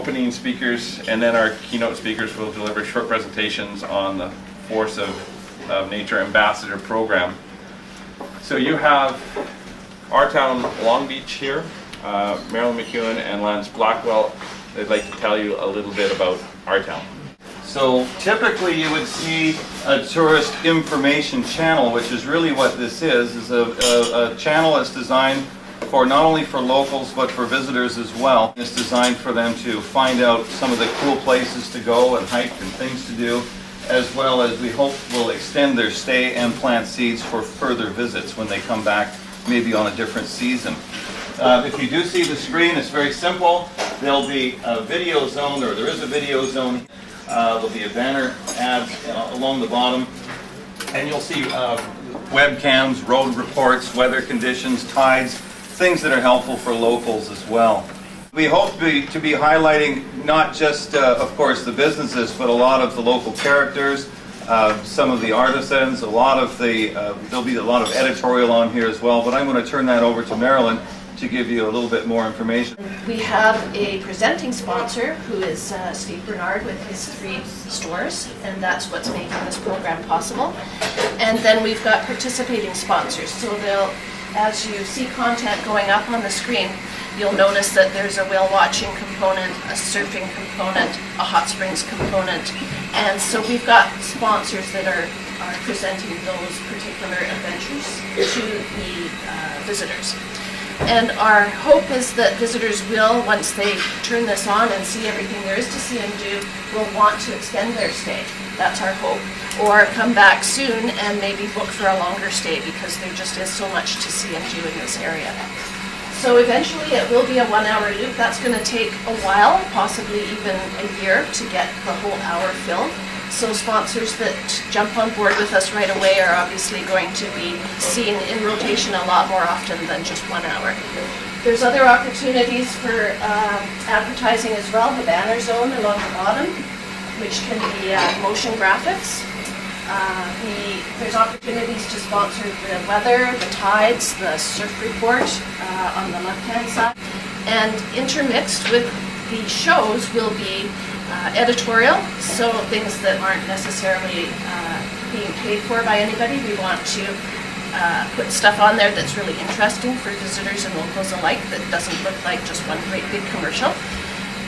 opening speakers, and then our keynote speakers will deliver short presentations on the Force of Nature Ambassador Program. So you have RTown Long Beach here, Marilyn McEwen and Lance Blackwell. They'd like to tell you a little bit about RTown. So typically you would see a tourist information channel, which is really what this is a channel that's designed for not only for locals but for visitors as well. It's designed for them to find out some of the cool places to go and hike and things to do, as well as we hope will extend their stay and plant seeds for further visits when they come back, maybe on a different season. If you do see the screen, it's very simple. There'll be a video zone, or there is a video zone. There'll be a banner ad along the bottom, and you'll see webcams, road reports, weather conditions, tides, things that are helpful for locals as well. We hope to be highlighting not just, of course, the businesses, but a lot of the local characters, some of the artisans, there'll be a lot of editorial on here as well, but I'm going to turn that over to Marilyn to give you a little bit more information. We have a presenting sponsor who is Steve Bernard with his 3 stores, and that's what's making this program possible. And then we've got participating sponsors, so as you see content going up on the screen, you'll notice that there's a whale watching component, a surfing component, a hot springs component, and so we've got sponsors that are presenting those particular adventures to the visitors. And our hope is that visitors will, once they turn this on and see everything there is to see and do, will want to extend their stay. That's our hope. Or come back soon and maybe book for a longer stay, because there just is so much to see and do in this area. So eventually it will be a 1-hour loop. That's going to take a while, possibly even a year, to get the whole hour filled. So sponsors that jump on board with us right away are obviously going to be seen in rotation a lot more often than just 1 hour. There's other opportunities for advertising as well, the banner zone along the bottom, which can be motion graphics. There's opportunities to sponsor the weather, the tides, the surf report on the left-hand side. And intermixed with the shows will be editorial, so things that aren't necessarily being paid for by anybody. We want to put stuff on there that's really interesting for visitors and locals alike, that doesn't look like just one great big commercial.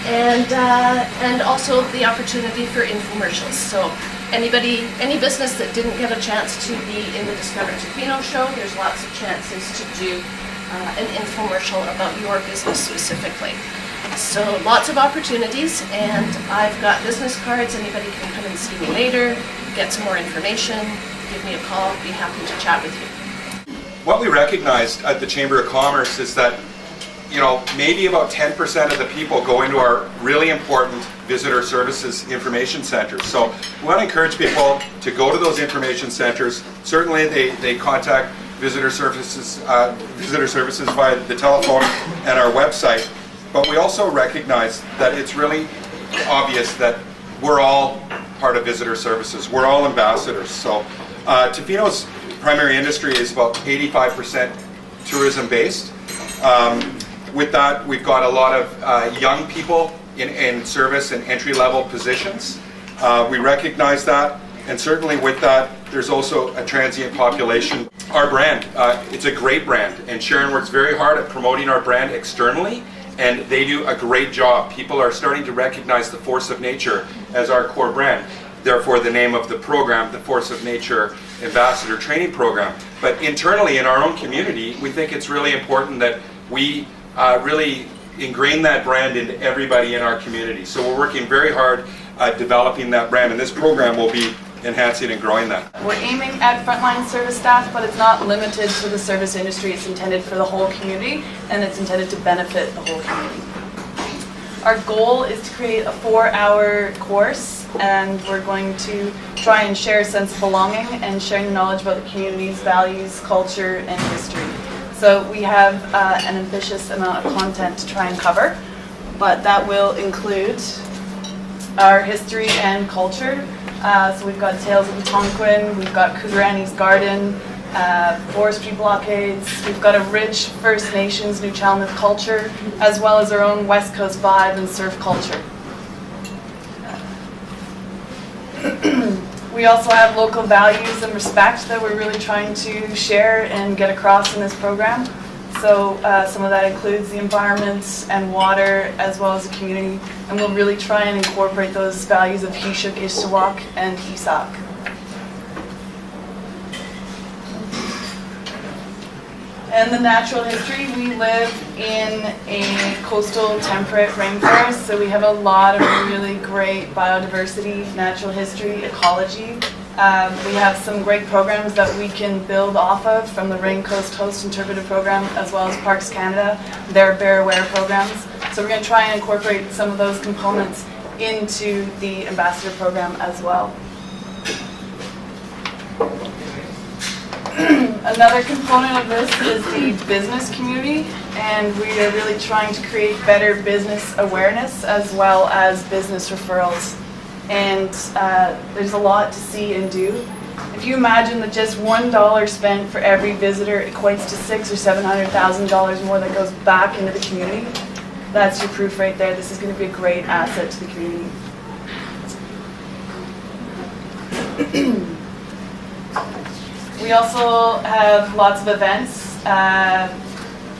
And also the opportunity for infomercials. So any business that didn't get a chance to be in the Discover Tofino show, there's lots of chances to do an infomercial about your business specifically. So lots of opportunities, and I've got business cards. Anybody can come and see me later, get some more information, give me a call, be happy to chat with you. What we recognized at the Chamber of Commerce is that, maybe about 10% of the people go into our really important visitor services information centers. So we want to encourage people to go to those information centers. Certainly they contact visitor services via the telephone and our website. But we also recognize that it's really obvious that we're all part of visitor services. We're all ambassadors. So Tofino's primary industry is about 85% tourism-based. With that, we've got a lot of young people in service and entry-level positions. We recognize that, and certainly with that, there's also a transient population. Our brand, it's a great brand, and Sharon works very hard at promoting our brand externally, and they do a great job. People are starting to recognize the Force of Nature as our core brand. Therefore, the name of the program, the Force of Nature Ambassador Training Program. But internally, in our own community, we think it's really important that we really ingrain that brand into everybody in our community. So we're working very hard at developing that brand, and this program will be enhancing and growing that. We're aiming at frontline service staff, but it's not limited to the service industry. It's intended for the whole community, and it's intended to benefit the whole community. Our goal is to create a 4-hour course, and we're going to try and share a sense of belonging and sharing knowledge about the community's values, culture, and history. So we have an ambitious amount of content to try and cover, but that will include our history and culture. So we've got Tales of the Tonquin, we've got Kuzrani's Garden, forestry blockades, we've got a rich First Nations Nuu-chah-nulth culture, as well as our own West Coast vibe and surf culture. We also have local values and respect that we're really trying to share and get across in this program. So some of that includes the environment and water as well as the community, and we'll really try and incorporate those values of Hishuk, Ishtawak, and Isak. And the natural history, we live in a coastal temperate rainforest, so we have a lot of really great biodiversity, natural history, ecology. We have some great programs that we can build off of from the Rain Coast Host Interpretive Program as well as Parks Canada, their Bear Aware programs. So we're going to try and incorporate some of those components into the Ambassador Program as well. Another component of this is the business community, and we are really trying to create better business awareness as well as business referrals. And there's a lot to see and do. If you imagine that just $1 spent for every visitor equates to $600,000 or $700,000 more that goes back into the community, that's your proof right there. This is going to be a great asset to the community. We also have lots of events.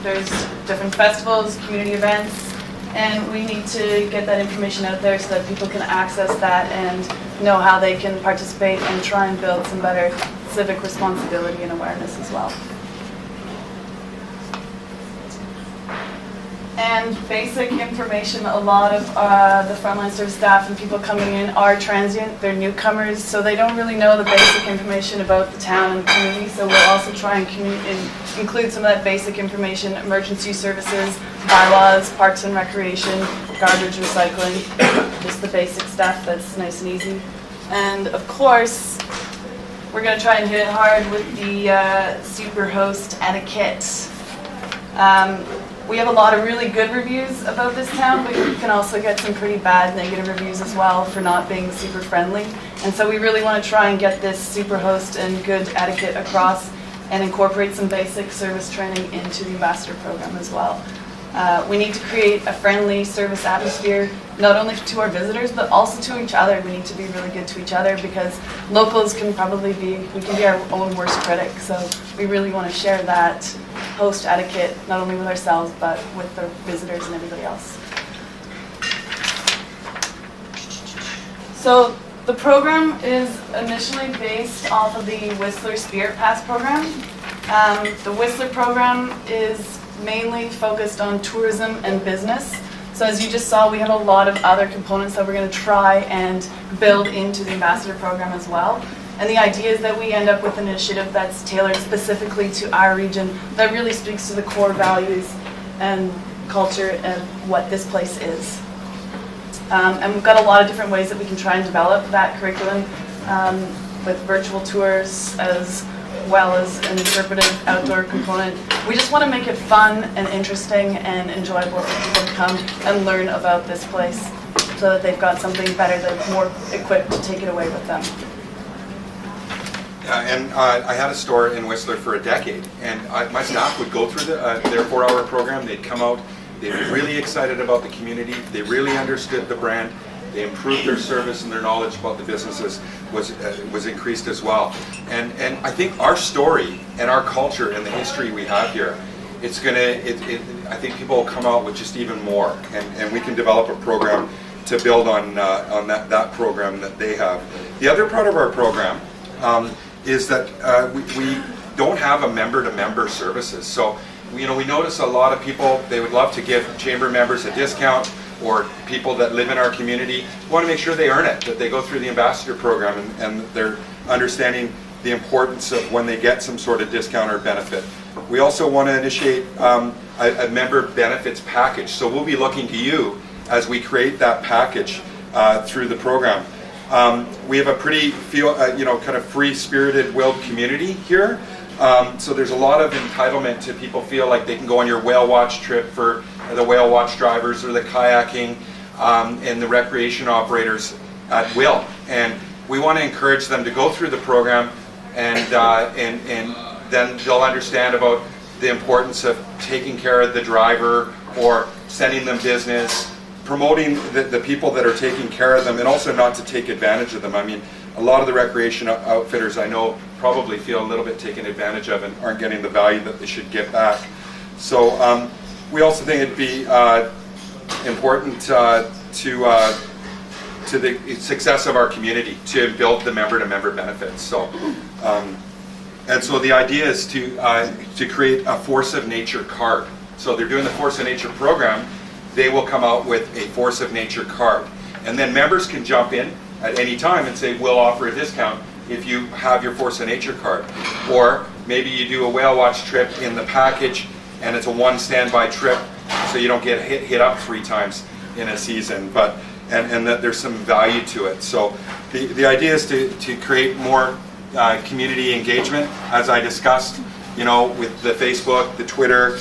There's different festivals, community events, and we need to get that information out there so that people can access that and know how they can participate and try and build some better civic responsibility and awareness as well. And basic information, a lot of the frontline service staff and people coming in are transient, they're newcomers, so they don't really know the basic information about the town and the community, so we'll also try and include some of that basic information, emergency services, bylaws, parks and recreation, garbage recycling, just the basic stuff that's nice and easy. And of course, we're going to try and hit it hard with the superhost etiquette. We have a lot of really good reviews about this town, but you can also get some pretty bad negative reviews as well for not being super friendly. And so we really want to try and get this superhost and good etiquette across and incorporate some basic service training into the Ambassador Program as well. We need to create a friendly service atmosphere, not only to our visitors, but also to each other. We need to be really good to each other because locals can probably we can be our own worst critic. So we really want to share that host etiquette, not only with ourselves, but with the visitors and everybody else. So the program is initially based off of the Whistler Spirit Pass program. The Whistler program is mainly focused on tourism and business. So as you just saw, we have a lot of other components that we're going to try and build into the Ambassador Program as well. And the idea is that we end up with an initiative that's tailored specifically to our region that really speaks to the core values and culture of what this place is. And we've got a lot of different ways that we can try and develop that curriculum with virtual tours as well as an interpretive outdoor component. We just want to make it fun and interesting and enjoyable for people to come and learn about this place so that they've got something better, they're more equipped to take it away with them. And I had a store in Whistler for a decade, and my staff would go through their 4-hour program. They'd come out, they'd be really excited about the community, they really understood the brand, they improved their service, and their knowledge about the businesses was increased as well. And I think our story and our culture and the history we have here, it's gonna, I think people will come out with just even more, and we can develop a program to build on that program that they have. The other part of our program is that we don't have a member-to-member services. So, we notice a lot of people, they would love to give chamber members a discount, or people that live in our community. We want to make sure they earn it, that they go through the Ambassador Program and they're understanding the importance of when they get some sort of discount or benefit. We also want to initiate a member benefits package. So we'll be looking to you as we create that package through the program. We have a pretty kind of free-spirited, willed community here. So there's a lot of entitlement to people feel like they can go on your whale watch trip for the whale watch drivers or the kayaking and the recreation operators at will. And we want to encourage them to go through the program and then they'll understand about the importance of taking care of the driver or sending them business, promoting the people that are taking care of them, and also not to take advantage of them. I mean, a lot of the recreation outfitters I know probably feel a little bit taken advantage of and aren't getting the value that they should get back. So we also think it'd be important to the success of our community to build the member-to-member benefits. So, and so the idea is to create a Force of Nature card. So they're doing the Force of Nature program. They will come out with a Force of Nature card, and then members can jump in at any time and say, we'll offer a discount if you have your Force of Nature card. Or maybe you do a whale watch trip in the package and it's a one standby trip, so you don't get hit up 3 times in a season, but and that there's some value to it. So the idea is to create more community engagement, as I discussed, you know, with the Facebook, the Twitter,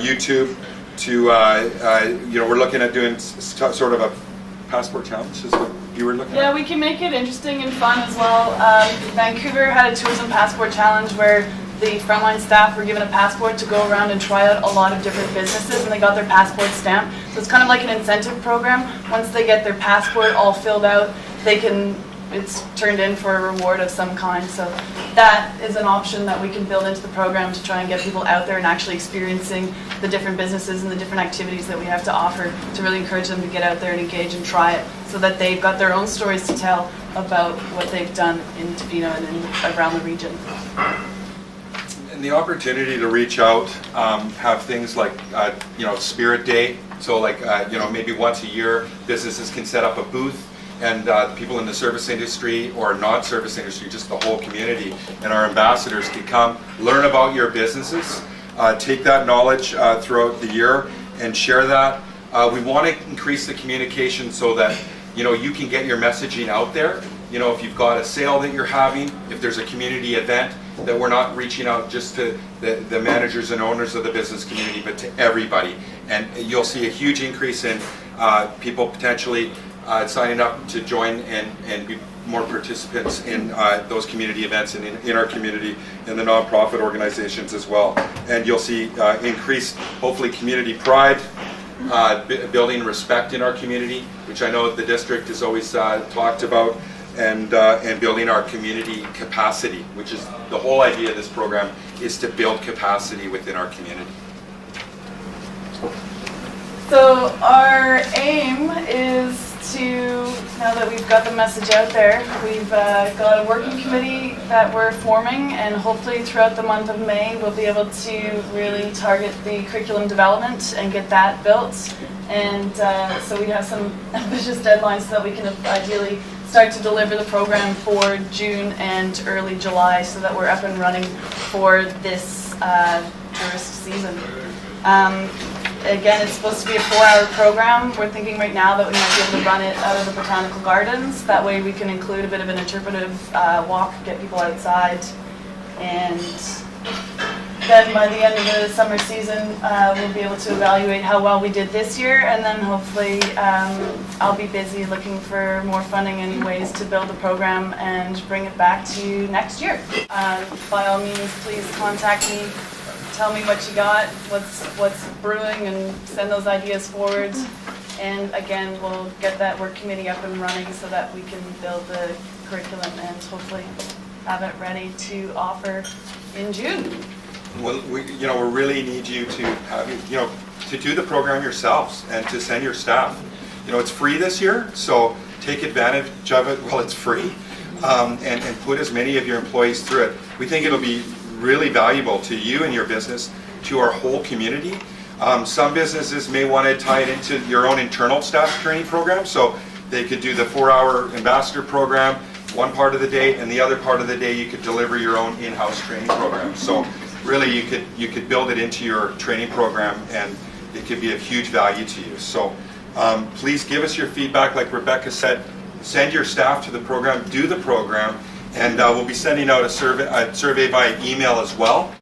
YouTube, to you know, we're looking at doing sort of a passport challenge, is what you were looking at? Yeah, we can make it interesting and fun as well. Vancouver had a tourism passport challenge where the frontline staff were given a passport to go around and try out a lot of different businesses, and they got their passport stamped. So it's kind of like an incentive program. Once they get their passport all filled out, they can, it's turned in for a reward of some kind. So that is an option that we can build into the program to try and get people out there and actually experiencing the different businesses and the different activities that we have to offer, to really encourage them to get out there and engage and try it, so that they've got their own stories to tell about what they've done in Tofino and around the region. And the opportunity to reach out, have things like, you know, Spirit Day. So like, you know, maybe once a year, businesses can set up a booth, and people in the service industry or non-service industry, just the whole community, and our ambassadors can come, learn about your businesses, take that knowledge throughout the year and share that. We want to increase the communication so that, you know, you can get your messaging out there. You know, if you've got a sale that you're having, if there's a community event, that we're not reaching out just to the managers and owners of the business community, but to everybody. And you'll see a huge increase in people potentially signing up to join and be more participants in those community events and in our community, in the nonprofit organizations as well. And you'll see increased, hopefully, community pride, building respect in our community, which I know the district has always talked about, and building our community capacity, which is the whole idea of this program, is to build capacity within our community. So our aim is to, now that we've got the message out there, we've got a working committee that we're forming, and hopefully throughout the month of May we'll be able to really target the curriculum development and get that built. And so we have some ambitious deadlines so that we can ideally start to deliver the program for June and early July, so that we're up and running for this tourist season. Again, it's supposed to be a 4-hour program. We're thinking right now that we might be able to run it out of the Botanical Gardens. That way we can include a bit of an interpretive walk, get people outside, and then by the end of the summer season, we'll be able to evaluate how well we did this year, and then hopefully I'll be busy looking for more funding and ways to build the program and bring it back to you next year. By all means, please contact me. Tell me what you got, what's brewing, and send those ideas forward. And again, we'll get that work committee up and running so that we can build the curriculum and hopefully have it ready to offer in June. Well, we really need you to have, to do the program yourselves and to send your staff. You know, it's free this year, so take advantage of it while it's free, and put as many of your employees through it. We think it'll be really valuable to you and your business, to our whole community. Some businesses may want to tie it into your own internal staff training program, so they could do the 4-hour ambassador program one part of the day, and the other part of the day you could deliver your own in-house training program. So really you could build it into your training program, and it could be of huge value to you. So please give us your feedback. Like Rebecca said, send your staff to the program, do the program, and we'll be sending out a survey by email as well.